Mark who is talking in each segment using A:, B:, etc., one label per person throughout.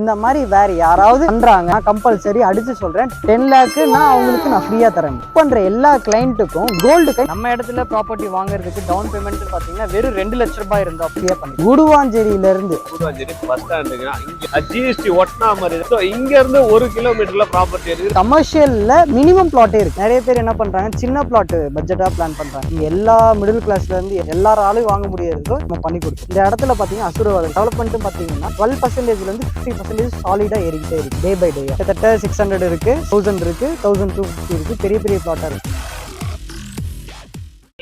A: இந்த மாதிரி வேற யாராவது பண்றாங்க கம்பல்சரி அடிச்சு சொல்றேன் 10 lakh நான் அவங்களுக்கு நான் ஃப்ரீயா தரேன். பண்ற எல்லா கிளைண்ட்டுக்கும் கோல்டு நம்ம இடத்துல ப்ராப்பர்ட்டி வாங்குறதுக்கு டவுன் பேமெண்ட் பாத்தீங்கன்னா வெறும் 2 லட்ச ரூபாய் இருந்தா ஃப்ரீயா பண்ணி கூடுவாஞ்சேரியில இருந்து
B: பஸ் ஸ்டாண்டுங்க இங்க ஜிஎஸ்டி ஒட்டினா மாதிரி இங்க இருந்து 1 கிலோமீட்டர்ல ப்ராப்பர்ட்டி இருக்கு.
A: கமர்ஷியல்ல மினிமம் பிளாட்டே இருக்கு. நிறைய பேர் என்ன பண்றாங்க சின்ன பிளாட் பட்ஜெட்டா பிளான் பண்றாங்க. இங்க எல்லா மிடில் கிளாஸ்ல இருந்து எல்லாராலும் வாங்க முடியறதோ நம்ம பண்ணி கொடுத்தோம். இந்த இடத்துல பாத்தீங்கன்னா அசுரவாதம் டெவலப்மெண்ட் பாத்தீங்கன்னா 12% இருந்து 50% சாலிடா ஏறிக்கிட்டே இருக்கு டே பை டே. கிட்டத்தட்ட 600 இருக்கு, 1000 இருக்கு, 1250 இருக்கு. பெரிய பெரிய பிளாட்டா இருக்கு.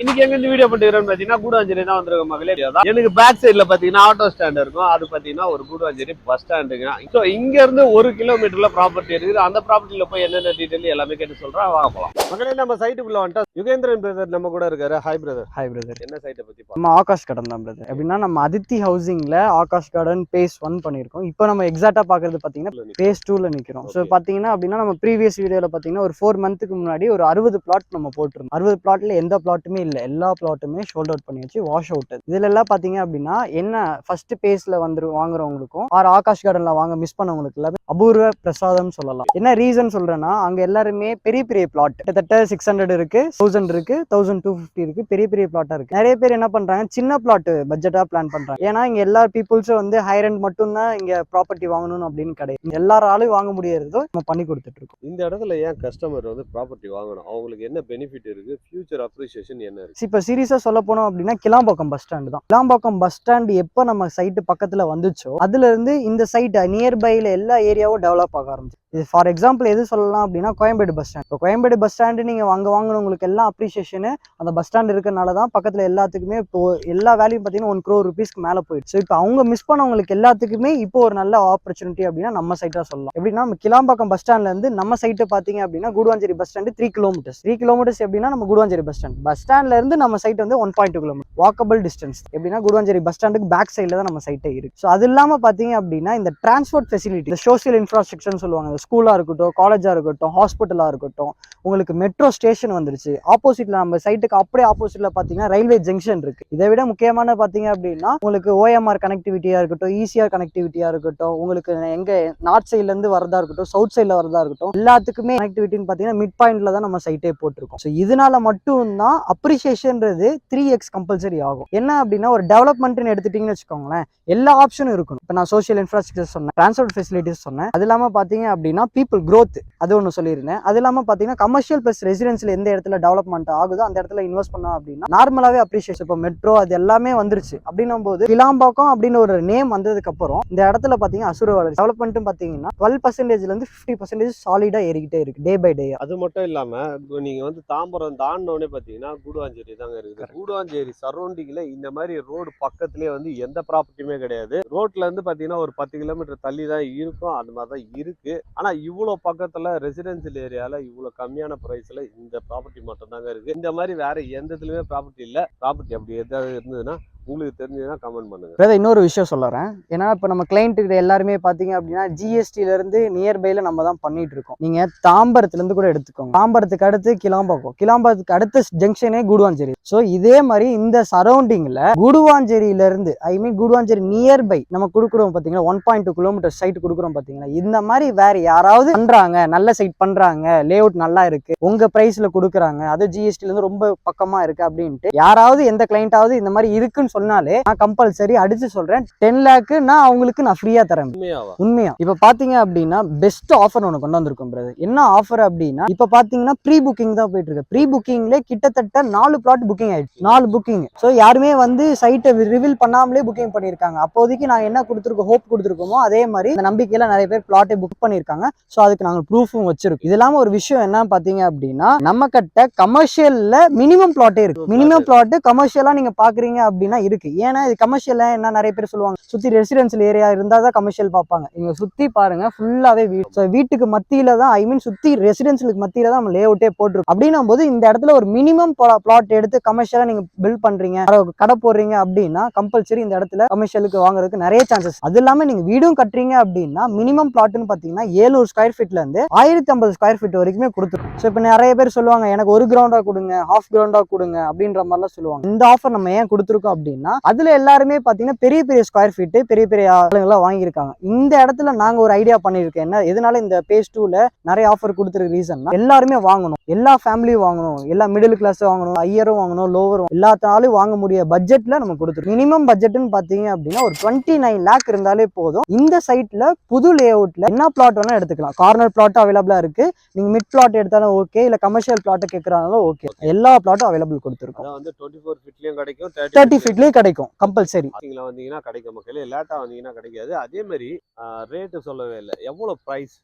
B: இன்னைக்கு எங்க இந்த வீடியோ பண்ணிக்கிறோம்னு பாத்தீங்கன்னா கூடுவாஞ்சேரி தான் வந்திருக்கோம் மகளே. எனக்கு பேக் சைட்ல பாத்தீங்கன்னா ஆட்டோ ஸ்டாண்ட் இருக்கும். அது பாத்தீங்கன்னா ஒரு கூடுவாஞ்சேரி பஸ் ஸ்டாண்டுங்க. ஸோ இங்க இருந்து 1 கிலோமீட்டர்ல ப்ராப்பர்ட்டி இருக்குது. அந்த ப்ராப்பர்ட்டில போய் என்னென்ன டீடைல் எல்லாமே கேட்டு சொல்றேன், வாங்க போலாம். மகளே நம்ம சைட்டுக்குள்ள வந்துட்டா யுகேந்திரன் பிரதர் நம்ம கூட இருக்காரு. Hi brother.
A: Hi brother.
B: என்ன சைட்டை பத்தி
A: நம்ம ஆகாஷ் கார்டன் தான் பிரதர். எப்படின்னா நம்ம அதித்தி ஹவுசிங்ல ஆகாஷ் கார்டன் பேஸ் 1 பண்ணிருக்கோம். இப்போ நம்ம எக்ஸாக்டா பாக்குறது பாத்தீங்கன்னா பேஸ் 2ல நிக்கிறோம். ஸோ பாத்தீங்கன்னா அப்படின்னா நம்ம ப்ரீவியஸ் வீடியோல பாத்தீங்கன்னா ஒரு 4 மந்த்துக்கு முன்னாடி ஒரு 60 பிளாட் நம்ம போட்டிருந்தோம். 60 பிளாட்ல எந்த பிளாட்டுமே இல்ல, எல்லா பிளாட்டுமே ஷோல்ட் அவுட் பண்ணி வச்சு வாஷ் அவுட். இதுல எல்லாம் பாத்தீங்க அப்படின்னா என்ன ஃபர்ஸ்ட் பேஸ்ல வந்து வாங்குறவங்களுக்கும் ஆகாஷ் கார்டன்ல வாங்க மிஸ் பண்ணவங்களுக்கு எல்லாமே அபூர்வ பிரசாதம் சொல்லலாம். என்ன ரீசன் சொல்றேன்னா அங்க எல்லாருமே பெரிய பெரிய பிளாட் கிட்டத்தட்ட 600 இருக்கு, 1000 இருக்கு, 1250 இருக்கு. பெரிய பெரிய பிளாட்டா இருக்கு. நிறைய பேர் என்ன பண்றாங்க சின்ன பிளாட் பட்ஜெட்டா பிளான் பண்றாங்க. ஏன்னா இங்க எல்லா பீப்புள்ஸும் வந்து ஹையர் எண்ட் மட்டும் தான் இங்க ப்ராப்பர்ட்டி வாங்கணும் அப்படின்னு கிடையாது. எல்லாராலும் வாங்க முடியறதோ நம்ம பண்ணி கொடுத்துட்டு இருக்கோம்.
B: இந்த இடத்துல ஏன் கஸ்டமர் வந்து ப்ராப்பர்ட்டி வாங்கணும், அவங்களுக்கு என்ன பெனிஃபிட் இருக்கு, ஃபியூச்சர் அப்ரிசியேஷன் என்ன இருக்கு?
A: இப்ப சீரியஸா சொல்ல போனோம் அப்படின்னா கிளாம்பாக்கம் பஸ் ஸ்டாண்ட் தான். கிளாம்பாக்கம் பஸ் ஸ்டாண்ட் எப்ப நம்ம சைட்டு பக்கத்துல வந்துச்சோ அதுல இருந்து இந்த சைட் நியர்பைல எல்லா ஏரியாவும் டெவலப் ஆக ஆரம்பிச்சு. இது ஃபார் எக்ஸாம்பிள் எது சொல்லலாம் அப்படின்னா கோயம்பேடு பஸ் ஸ்டாண்ட். இப்போ கோயம்பேடு பஸ் ஸ்டாண்டு நீங்க அங்க வாங்கினவங்களுக்கு எல்லாம் அப்ரிசியேஷன் அந்த பஸ் ஸ்டாண்ட் இருக்கனால தான் பக்கத்துல எல்லாத்துக்குமே இப்போ எல்லா வேலையும் பார்த்தீங்கன்னா 1 crore rupeesக்கு மேல போயிடுச்சு. இப்போ அவங்க மிஸ் பண்ணவங்களுக்கு எல்லாத்துக்குமே இப்போ ஒரு நல்ல ஆப்பர்ச்சுனிட்டி அப்படின்னா நம்ம சைட்டா சொல்லலாம். எப்படின்னா நம்ம கிளாம்பாக்கம் பஸ் ஸ்டாண்ட்ல இருந்து நம்ம சைட்டு பாத்தீங்க அப்படின்னா Guduvancheri bus stand 3 kilometers. 3 kilometers எப்படின்னா நம்ம கூடுவாஞ்சேரி பஸ் ஸ்டாண்ட்ல இருந்து நம்ம சைட் வந்து 1.2 kilometers வாக்கபிள் டிஸ்டன்ஸ். எப்படின்னா கூடுவாஞ்சேரி பஸ் ஸ்டாண்டுக்கு பேக் சைட்ல தான் நம்ம சைட்டே இருக்கு. ஸோ அது இல்லாம பாத்தீங்க அப்படின்னா இந்த டிரான்ஸ்போர்ட் ஃபெசிலிட்டி, இந்த சோசியல் இன்ஃப்ராஸ்ட்ரக்சர்னு சொல்லுவாங்க. ஸ்கூலா இருக்கட்டும், காலேஜா இருக்கட்டும், ஹாஸ்பிட்டலா இருக்கட்டும், உங்களுக்கு மெட்ரோ ஸ்டேஷன் வந்துருச்சு. ஆப்போசிட்ல நம்ம சைட்டுக்கு அப்படியே ஆப்போசிட்ல பாத்தீங்கன்னா ரயில்வே ஜங்ஷன் இருக்கு. இதை விட முக்கியமான பாத்தீங்க அப்படின்னா உங்களுக்கு ஓஎம்ஆர் கனெக்டிவிட்டியா இருக்கட்டும், ஈசிஆர் கனெக்டிவிட்டியா இருக்கட்டும், உங்களுக்கு எங்க நார்த் சைட்ல இருந்து வரதா இருக்கட்டும், சவுத் சைட்ல வரதா இருக்கட்டும், எல்லாத்துக்குமே கனெக்டிவிட்டின்னு பாத்தீங்கன்னா மிட் பாயிண்ட்ல தான் நம்ம சைட்டே போட்டிருக்கோம். ஸோ இதனால மட்டும் தான் அப்ரிசியேஷன்றது 3x கம்பல்சரி ஆகும். என்ன அப்படின்னா ஒரு டெவலப்மெண்ட்னு எடுத்துட்டீங்கன்னு வச்சுக்கோங்களேன், எல்லா ஆப்ஷனும் இருக்கணும். இப்போ நான் சோசியல் இன்ஃப்ராஸ்ட்ரக்சர் சொன்னேன், டிரான்ஸ்போர்ட் ஃபெசிலிட்டிஸ் சொன்னேன், அது இல்லாம பாத்தீங்க அப்படின்னா பீப்புள் growth அது ஒன்று சொல்லியிருந்தேன். அது இல்லாம பாத்தீங்கன்னா கமர்ஷியல் பிளஸ் ரெசிடென்சியல் எந்த இடத்துல டெவலப்மெண்ட் ஆகுதோ அந்த இடத்துல இன்வெஸ்ட் பண்ணோம் அப்படின்னா நார்மலாவே அப்ரிசியேஷன். இப்போ மெட்ரோ அது எல்லாமே வந்துருச்சு அப்படின்னும் போது கிளாம்பாக்கம் அப்படின்னு ஒரு நேம் வந்ததுக்கு அப்புறம் இந்த இடத்துல பாத்தீங்கன்னா அசுரவாதம் டெவலப்மெண்ட் பாத்தீங்கன்னா 12% இருந்து 50% சாலிடா ஏறிக்கிட்டே இருக்கு டே பை டே.
B: அது மட்டும் இல்லாம நீங்க வந்து தாம்பரம் தாண்டினோடனே பாத்தீங்கன்னா கூடுவாஞ்சேரி தாங்க இருக்குது. கூடுவாஞ்சேரி சரௌண்டிங்ல இந்த மாதிரி ரோடு பக்கத்துலயே வந்து எந்த ப்ராப்பர்ட்டியுமே கிடையாது. ரோட்ல இருந்து பாத்தீங்கன்னா ஒரு 10 கிலோமீட்டர் தள்ளி தான் இருக்கும். அந்த மாதிரி தான் இருக்கு. ஆனா இவ்வளவு பக்கத்துல ரெசிடென்சியல் ஏரியால இவ்வளவு கம்மியான பிரைஸ்ல இந்த ப்ராப்பர்ட்டி மட்டும் தாங்க இருக்கு. இந்த மாதிரி வேற எந்த இதுலயுமே ப்ராப்பர்ட்டி இல்ல. ப்ராப்பர்ட்டி அப்படி எதாவது இருந்ததுன்னா உங்களுக்கு தெரிஞ்சதுன்னா கமெண்ட் பண்ணுங்க.
A: இன்னொரு விஷயம் சொல்றேன். ஏன்னா இப்ப நம்ம கிளைண்ட் எல்லாருமே பாத்தீங்க அப்படின்னா ஜிஎஸ்டில இருந்து நியர்பைல நம்ம தான் பண்ணிட்டு இருக்கோம். நீங்க தாம்பரத்துல இருந்து கூட எடுத்துக்கோங்க. தாம்பரத்துக்கு அடுத்து கிளாம்பாக்கம், கிளாம்பாக்கத்துக்கு அடுத்த ஜங்ஷனே கூடுவாஞ்சேரி. சோ இதே மாதிரி இந்த சரௌண்டிங்ல கூடுவாஞ்சேரியில இருந்து கூடுவாஞ்சேரி நியர்பை நம்ம கொடுக்குறோம் பாத்தீங்கன்னா 1.2 kilometers சைட் கொடுக்குறோம் பாத்தீங்கன்னா. இந்த மாதிரி வேற யாராவது பண்றாங்க, நல்ல சைட் பண்றாங்க, லே அவுட் நல்லா இருக்கு, உங்க பிரைஸ்ல கொடுக்குறாங்க, அது ஜிஎஸ்டில இருந்து ரொம்ப பக்கமா இருக்கு அப்படின்ட்டு யாராவது எந்த கிளைண்டாவது இந்த மாதிரி இருக்குன்னு சொன்னாலே நான் கம்பல்சரி அடிச்சு சொல்றேன் 10 lakh நான் அவங்களுக்கு நான் ஃப்ரீயா தரேன். உண்மையா இப்ப பாத்தீங்க அப்படின்னா பெஸ்ட் ஆஃபர் ஒன்று கொண்டு வந்திருக்கும் பிரதர். என்ன ஆஃபர் அப்படின்னா இப்ப பாத்தீங்கன்னா ப்ரீ புக்கிங் தான் போயிட்டு இருக்கு. ப்ரீ புக்கிங்ல கிட்டத்தட்ட 4 பிளாட் புக்கிங் ஆயிடுச்சு. 4 புக்கிங். ஸோ யாருமே வந்து சைட்டை ரிவீல் பண்ணாமலே புக்கிங் பண்ணிருக்காங்க. அப்போதைக்கு நாங்க என்ன கொடுத்துருக்கோம், ஹோப் கொடுத்துருக்கோமோ அதே மாதிரி இந்த நம்பிக்கையில நிறைய பேர் பிளாட்டை புக் பண்ணிருக்காங்க. ஸோ அதுக்கு நாங்க ப்ரூஃபும் வச்சிருக்கோம். இது இல்லாம ஒரு விஷயம் என்ன பாத்தீங்க அப்படின்னா நம்ம கிட்ட கமர்ஷியல்ல மினிமம் பிளாட்டே இருக்கு. மினிமம் பிளாட் கமர்ஷியலா நீங்க பாக்குறீங்க அப்படின்னா இருக்கு. ஏன்னா இது கமர்ஷியல் என்ன நிறைய பேர் சொல்லுவாங்க சுத்தி ரெசிடென்சியல் ஏரியா இருந்தா தான் கமர்ஷியல் பார்ப்பாங்க. இங்க சுத்தி பாருங்க ஃபுல்லாவே வீட்டுக்கு மத்தியில தான் சுத்தி ரெசிடென்சியலுக்கு மத்தியில தான் நம்ம லே அவுட்டே போட்டிருக்கோம். அப்படின்னும் போது இந்த இடத்துல ஒரு மினிமம் பிளாட் எடுத்து கமர்ஷியலா நீங்க பில்ட் பண்றீங்க, கடை போடுறீங்க அப்படின்னா கம்பல்சரி இந்த இடத்துல கமர்ஷியலுக்கு வாங்குறதுக்கு நிறைய சான்சஸ். அது இல்லாம நீங்க வீடும் கட்டுறீங்க அப்படின்னா மினிமம் பிளாட்னு பாத்தீங்கன்னா 700 ஸ்கொயர் ஃபீட்ல இருந்து 1050 ஸ்கொயர் ஃபீட் வரைக்குமே கொடுத்துரும். ஸோ இப்போ நிறைய பேர் சொல்லுவாங்க எனக்கு 1 கிரவுண்டா கொடுங்க, ஹாஃப் கிரவுண்டா கொடுங்க அப்படின்ற மாதிரிலாம் சொல்லுவாங்க. இந்த ஆஃபர் நம்ம ஏன் கொடுத்துருக்கோம் அப்படின்னா அப்படின்னா அதுல எல்லாருமே பாத்தீங்கன்னா பெரிய பெரிய ஸ்கொயர் ஃபீட் பெரிய பெரிய ஆளுங்கெல்லாம் வாங்கியிருக்காங்க. இந்த இடத்துல நாங்க ஒரு ஐடியா பண்ணிருக்கோம். என்ன எதனால இந்த பேஸ் 2ல நிறைய ஆஃபர் கொடுத்துருக்க ரீசன்னா எல்லாருமே வாங்கணும், எல்லா ஃபேமிலியும் வாங்கணும், எல்லா மிடில் கிளாஸ் வாங்கணும், ஹையரும் வாங்கணும், லோவரும் எல்லாத்தாலும் வாங்க முடிய பட்ஜெட்ல நம்ம கொடுத்துருக்கோம். மினிமம் பட்ஜெட்னு பாத்தீங்க அப்படின்னா ஒரு 29 லேக் இருந்தாலே போதும். இந்த சைட்ல புது லே அவுட்ல என்ன பிளாட் வேணா எடுத்துக்கலாம். கார்னர் பிளாட் அவைலபிளா இருக்கு. நீங்க மிட் பிளாட் எடுத்தாலும் ஓகே, இல்ல கமர்ஷியல் பிளாட் கேட்கறாலும் ஓகே, எல்லா பிளாட்டும் அவைலபிள் கொடுத்துருக்கோம்.
B: வந்து 24 ஃபீட்லயும் கிடைக்கும்,
A: 30 ஃபீட்லயும் கிடைக்கும் கம்பல்சரி.
B: வந்தீங்கன்னா கிடைக்கும் மக்களே, லேட்டா வந்தீங்கன்னா கிடைக்காது. அதே மாதிரி ரேட்டு சொல்லவே இல்லை, எவ்வளவு பிரைஸ்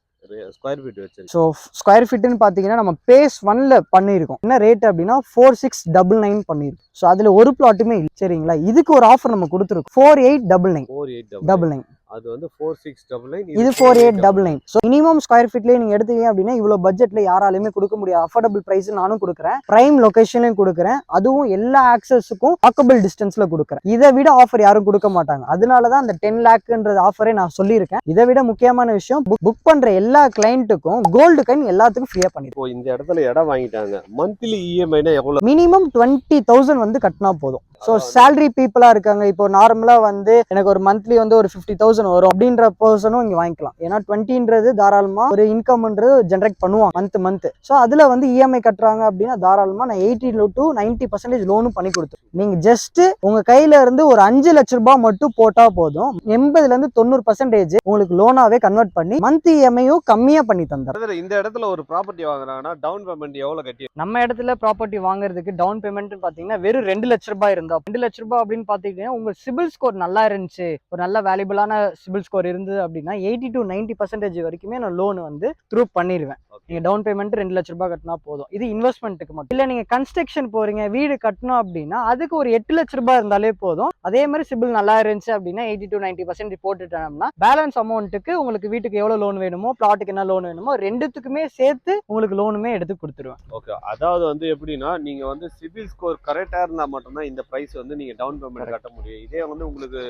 B: ஸ்கொயர் ஃபீட் வச்சு?
A: ஸோ ஸ்கொயர் ஃபீட்னு பார்த்தீங்கன்னா நம்ம பேஸ் 1ல பண்ணியிருக்கோம். என்ன ரேட் அப்படின்னா 4699 பண்ணியிருக்கோம். ஸோ அதுல ஒரு பிளாட்டுமே இல்லை. சரிங்களா, இதுக்கு ஒரு ஆஃபர் நம்ம கொடுத்துருக்கோம் 4899.
B: அது வந்து 4699,
A: இது 4899. ஸோ மினிமம் ஸ்கொயர் ஃபீட்லேயே நீங்க எடுத்தீங்க அப்படின்னா இவ்வளோ பட்ஜெட்ல யாராலுமே கொடுக்க முடியாது. அஃபோர்டபுள் பிரைஸ் நானும் கொடுக்குறேன், பிரைம் லொகேஷன்லையும் கொடுக்குறேன், அதுவும் எல்லா ஆக்சஸுக்கும் வாக்கபிள் டிஸ்டன்ஸ்ல கொடுக்குறேன். இதை விட ஆஃபர் யாரும் கொடுக்க மாட்டாங்க. அதனால தான் அந்த 10 லேக்ன்ற ஆஃபரே நான் சொல்லியிருக்கேன். இதை விட முக்கியமான விஷயம், புக் பண்ற எல்லா கிளைண்ட்டுக்கும் கோல்டு காயின் எல்லாத்துக்கும் ஃப்ரீயா பண்ணிருக்கோம்.
B: இந்த இடத்துல இடம் வாங்கிட்டாங்க, மந்த்லி இஎம்ஐனா எவ்வளவு?
A: மினிமம் 20,000 வந்து கட்டினா போதும். ஸோ சேலரி பீப்புளா இருக்காங்க, இப்போ நார்மலா வந்து எனக்கு ஒரு மந்த்லி வந்து ஒரு 50,000 வரும் அப்படின்ற பர்சனும் இங்க வாங்கிக்கலாம். ஏன்னா 20ன்றது தாராளமா ஒரு இன்கம்ன்றது ஜென்ரேட் பண்ணுவாங்க மந்த். ஸோ அதுல வந்து இஎம்ஐ கட்டுறாங்க அப்படின்னா தாராளமா நான் 80 to 90% லோனும் பண்ணி கொடுத்துருவேன். நீங்க ஜஸ்ட் உங்க கையில இருந்து ஒரு 5 லட்ச ரூபாய் மட்டும் போட்டா போதும், 80ல இருந்து 90% உங்களுக்கு லோனாவே கன்வெர்ட் பண்ணி மந்த் இஎம்ஐயும் கம்மியா பண்ணி தந்தார்.
B: இந்த இடத்துல ஒரு ப்ராப்பர்ட்டி வாங்குறாங்கன்னா டவுன் பேமெண்ட் எவ்வளவு கட்டி?
A: நம்ம இடத்துல ப்ராப்பர்ட்டி வாங்குறதுக்கு டவுன் பேமெண்ட் பாத்தீங்கன்னா வெறும் 2 லட்ச ரூபாய் இருந்தா, 2 லட்ச ரூபாய் அப்படின்னு பாத்தீங்கன்னா உங்க சிபில் ஸ்கோர் நல்லா இருந்துச்சு, ஒரு நல்ல வேல்யூபிளான சிபில் ஸ்கோர் இருந்தது அப்படின்னா 80 to 90% வரைக்குமே நான் லோன் வந்து த்ரூ பண்ணிடுவேன். நீங்க டவுன் பேமெண்ட் 2 லட்ச ரூபாய் கட்டினா போதும். இது இன்வெஸ்ட்மெண்ட்டுக்கு மட்டும். இல்ல நீங்க கன்ஸ்ட்ரக்ஷன் போறீங்க, வீடு கட்டணும் அப்படின்னா அதுக்கு ஒரு 8 லட்ச ரூபாய் இருந்தாலே போதும். அதே மாதிரி சிபில் நல்லா இருந்துச்சு அப்படின்னா 80 to 90% போட்டுட்டோம்னா பேலன்ஸ் அமௌண்ட்டுக்கு உங்களுக்கு வீட்டுக்கு எவ்வளவு லோன் வேணுமோ, பிளாட்டுக்கு என்ன லோன் வேணுமோ, ரெண்டுத்துக்குமே சேர்த்து உங்களுக்கு லோனுமே எடுத்து கொடுத்துருவேன்.
B: ஓகே, அதாவது வந்து எப்படின்னா நீங்க வந்து சிபில் ஸ்கோர் கரெக்டா இருந்தா மட்டும்தான் இந்த பிரைஸ் வந்து நீங்க டவுன் பேமெண்ட் கட்ட முடியும். இதே வந்து உங்களுக்கு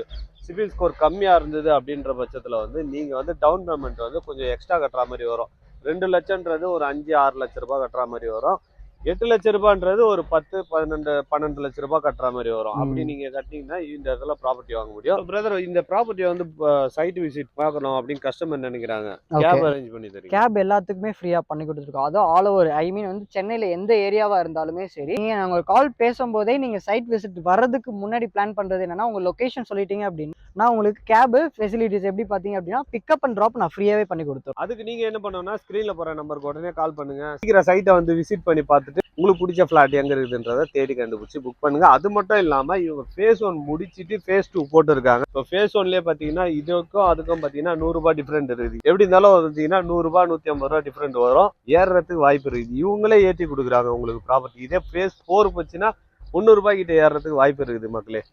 B: சிபில் ஸ்கோர் கம்மியா இருந்தது அப்படின்ற பட்சத்துல வந்து நீங்க வந்து டவுன் பேமெண்ட் வந்து கொஞ்சம் எக்ஸ்ட்ரா கட்டுற மாதிரி வரும். 2 லட்சம்ன்றது ஒரு 5-6 லட்ச ரூபாய் கட்டுற மாதிரி வரும். 8 லட்ச ரூபான்றது ஒரு 10-12 லட்ச ரூபாய் கட்டுற மாதிரி வரும். அப்படி நீங்க கட்டிங்கன்னா இந்த இடத்துல ப்ராப்பர்ட்டி வாங்க முடியும். பிரதர், இந்த ப்ராப்பர்ட்டி வந்து சைட் விசிட் பார்க்கணும் அப்படின்னு கஸ்டமர் நினைக்கிறாங்க, கேப் அரேஞ்ச் பண்ணி தரீங்க?
A: கேப் எல்லாத்துக்குமே ஃப்ரீயா பண்ணி கொடுத்துருக்கோம். அதுவும் ஆல் ஓவர், ஐ மீன் வந்து சென்னையில எந்த ஏரியாவா இருந்தாலுமே சரி, நீங்க நாங்க ஒரு கால் பேசும்போதே நீங்க சைட் விசிட் வர்றதுக்கு முன்னாடி பிளான் பண்றது என்னன்னா, உங்க லொகேஷன் சொல்லிட்டீங்க அப்படின்னா நான் உங்களுக்கு கேப் ஃபெசிலிட்டிஸ் எப்படி பாத்தீங்க அப்படின்னா பிக்கப் அண்ட் ட்ராப் நான் ஃப்ரீயாவே பண்ணி கொடுத்தோம்.
B: அதுக்கு நீங்க என்ன பண்ணணும்னா ஸ்கிரீன்ல போற நம்பருக்கு உடனே கால் பண்ணுங்க. சீக்கிரம் சைட்டை வந்து விசிட் பண்ணி பார்த்துட்டு உங்களுக்கு பிடிச்ச ஃபிளாட் எங்க இருக்குதுன்றதை தேடி கண்டுபிடிச்சி புக் பண்ணுங்க. அது மட்டும் இல்லாம இவங்க ஃபேஸ் 1 முடிச்சிட்டு ஃபேஸ் 2 போட்டு இருக்காங்க. இப்போ ஃபேஸ் 1லயே பாத்தீங்கன்னா இதுக்கும் அதுக்கும் பாத்தீங்கன்னா 100 ரூபாய் டிஃபரெண்ட் இருக்குது. எப்படி இருந்தாலும் பாத்தீங்கன்னா 100 ரூபாய் 150 ரூபாய் டிஃபரெண்ட் வரும். ஏறுறதுக்கு வாய்ப்பு இருக்குது. இவங்களே ஏற்றி கொடுக்குறாங்க உங்களுக்கு ப்ராப்பர்ட்டி. இதே ஃபேஸ் 4 போச்சுன்னா 300 ரூபாய் கிட்ட ஏறுறதுக்கு வாய்ப்பு இருக்குது மக்களே.